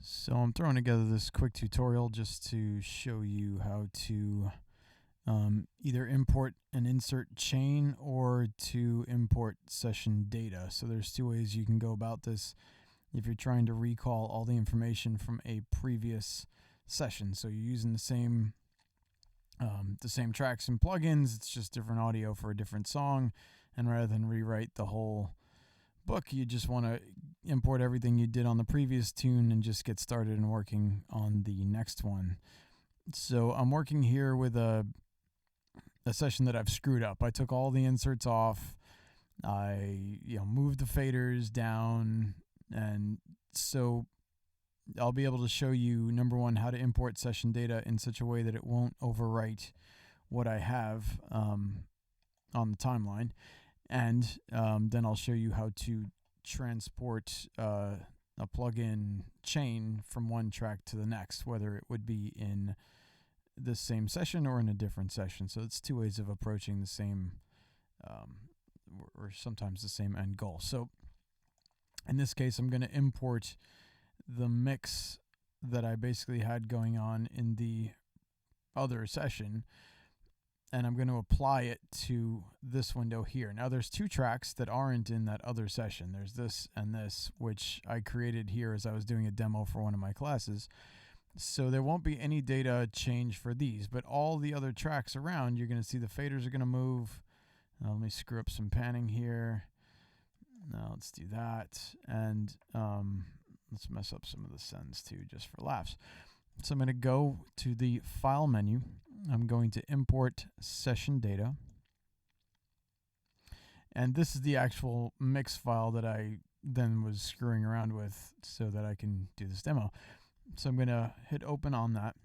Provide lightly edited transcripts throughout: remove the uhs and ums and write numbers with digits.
So I'm throwing together this quick tutorial just to show you how to either import and insert chain or to import session data. So there's two ways you can go about this if you're trying to recall all the information from a previous session. So you're using the same tracks and plugins, it's just different audio for a different song, and rather than rewrite the whole book, you just want to import everything you did on the previous tune and just get started and working on the next one. So I'm working here with a session that I've screwed up. I took all the inserts off. I moved the faders down, and so I'll be able to show you, number one, how to import session data in such a way that it won't overwrite what I have on the timeline. And then I'll show you how to transport a plugin chain from one track to the next, whether it would be in the same session or in a different session. So it's two ways of approaching the same or sometimes the same end goal. So in this case, I'm going to import the mix that I basically had going on in the other session, and I'm going to apply it to this window here. Now there's two tracks that aren't in that other session. There's this and this, which I created here as I was doing a demo for one of my classes. So there won't be any data change for these, but all the other tracks around, you're going to see the faders are going to move. Now let me screw up some panning here. Now let's do that. And let's mess up some of the sends too, just for laughs. So I'm going to go to the File menu. I'm going to import session data. And this is the actual mix file that I then was screwing around with so that I can do this demo. So I'm going to hit open on that.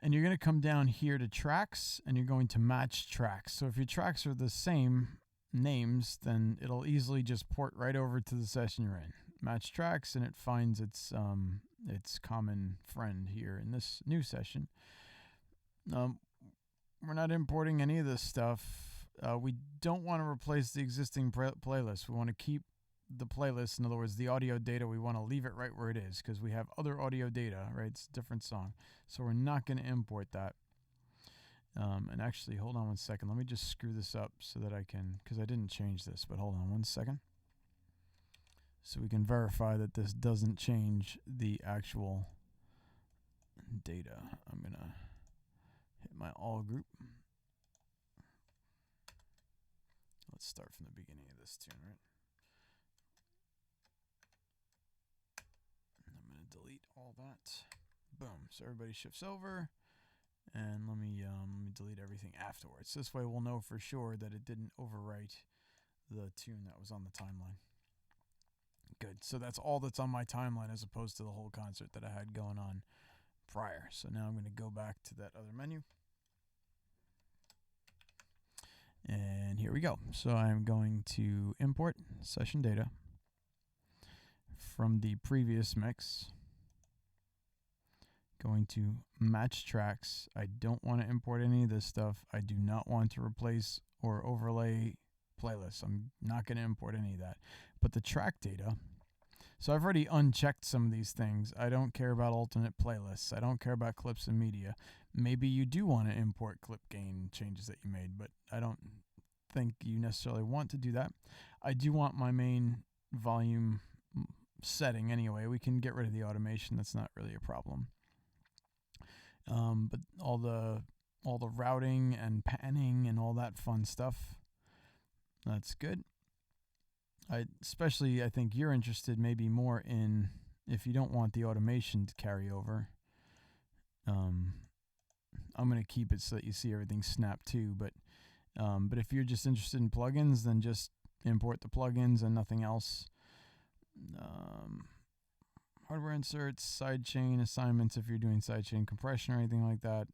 And you're going to come down here to tracks, and you're going to match tracks. So if your tracks are the same names, then it'll easily just port right over to the session you're in. Match tracks, and it finds its common friend here in this new session. We're not importing any of this stuff. We don't want to replace the existing playlist. We want to keep the playlist. In other words, the audio data, we want to leave it right where it is because we have other audio data, right? It's a different song. So we're not going to import that. And actually, hold on one second. Let me just screw this up so that I can, because I didn't change this, but hold on one second. So we can verify that this doesn't change the actual data. I'm going to hit my all group. Let's start from the beginning of this tune, right? I'm going to delete all that. Boom. So everybody shifts over. And let me delete everything afterwards. This way we'll know for sure that it didn't overwrite the tune that was on the timeline. Good. So that's all that's on my timeline as opposed to the whole concert that I had going on prior. So now I'm going to go back to that other menu. And here we go. So I'm going to import session data from the previous mix. Going to match tracks. I don't want to import any of this stuff. I do not want to replace or overlay playlists. I'm not going to import any of that. But the track data, so I've already unchecked some of these things. I don't care about alternate playlists. I don't care about clips and media. Maybe you do want to import clip gain changes that you made, but I don't think you necessarily want to do that. I do want my main volume setting anyway. We can get rid of the automation. That's not really a problem. But all the routing and panning and all that fun stuff, that's good. I think you're interested maybe more in if you don't want the automation to carry over. I'm going to keep it so that you see everything snap too. But if you're just interested in plugins, then just import the plugins and nothing else. Hardware inserts, sidechain assignments if you're doing sidechain compression or anything like that.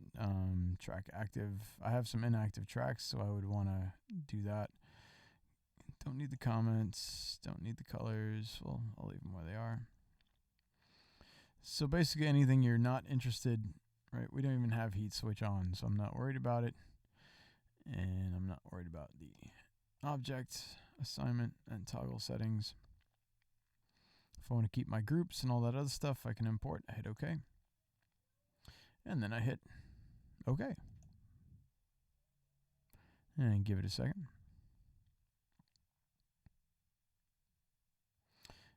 Track active. I have some inactive tracks, so I would want to do that. Don't need the comments. Don't need the colors. Well, I'll leave them where they are. So basically anything you're not interested, right? We don't even have heat switch on, so I'm not worried about it. And I'm not worried about the object assignment and toggle settings. If I want to keep my groups and all that other stuff, I can import. I hit OK. And then I hit OK. And give it a second.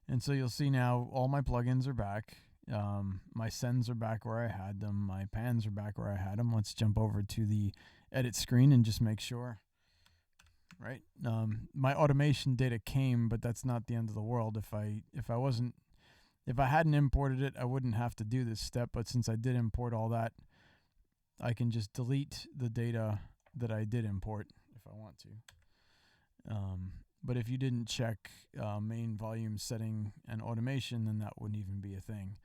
And so you'll see now all my plugins are back. My sends are back where I had them. My pans are back where I had them. Let's jump over to the edit screen and just make sure. Right. My automation data came, but that's not the end of the world. If I hadn't imported it, I wouldn't have to do this step. But since I did import all that, I can just delete the data that I did import if I want to. But if you didn't check main volume setting and automation, then that wouldn't even be a thing.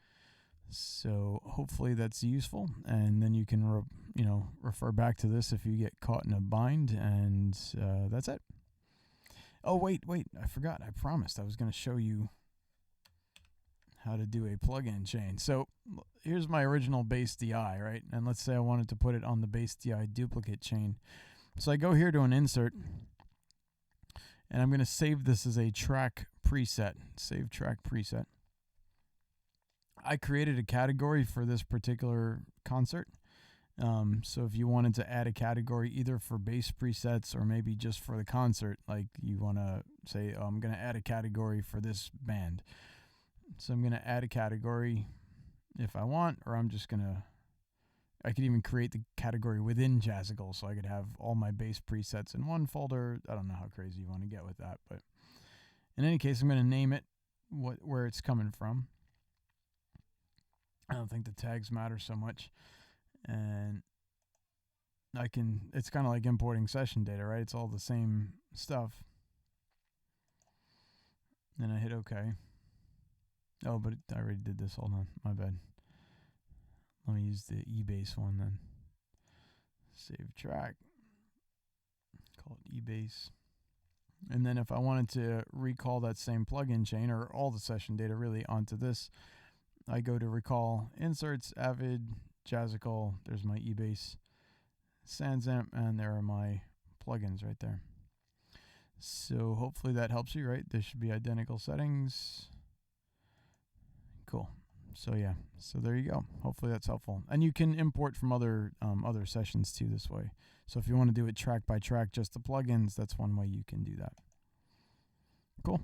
So hopefully that's useful, and then you can refer back to this if you get caught in a bind, and that's it. Oh wait, I forgot. I promised I was going to show you how to do a plugin chain. So here's my original base DI, right? And let's say I wanted to put it on the base DI duplicate chain. So I go here to an insert, and I'm going to save this as a track preset. Save track preset. I created a category for this particular concert. So if you wanted to add a category either for bass presets or maybe just for the concert, like you want to say, oh, I'm going to add a category for this band. So I'm going to add a category if I want, or I could even create the category within Jazzical, so I could have all my bass presets in one folder. I don't know how crazy you want to get with that, but in any case, I'm going to name it where it's coming from. I don't think the tags matter so much. And it's kind of like importing session data, right? It's all the same stuff. Then I hit OK. Oh, but I already did this. Hold on. My bad. Let me use the eBase one then. Save track. Call it eBase. And then if I wanted to recall that same plugin chain, or all the session data really, onto this, I go to recall inserts, Avid, Jazzical. There's my eBase SansAmp, and there are my plugins right there. So hopefully that helps you, right? There should be identical settings. Cool. So yeah, so there you go. Hopefully that's helpful. And you can import from other sessions too this way. So if you want to do it track by track, just the plugins, that's one way you can do that. Cool.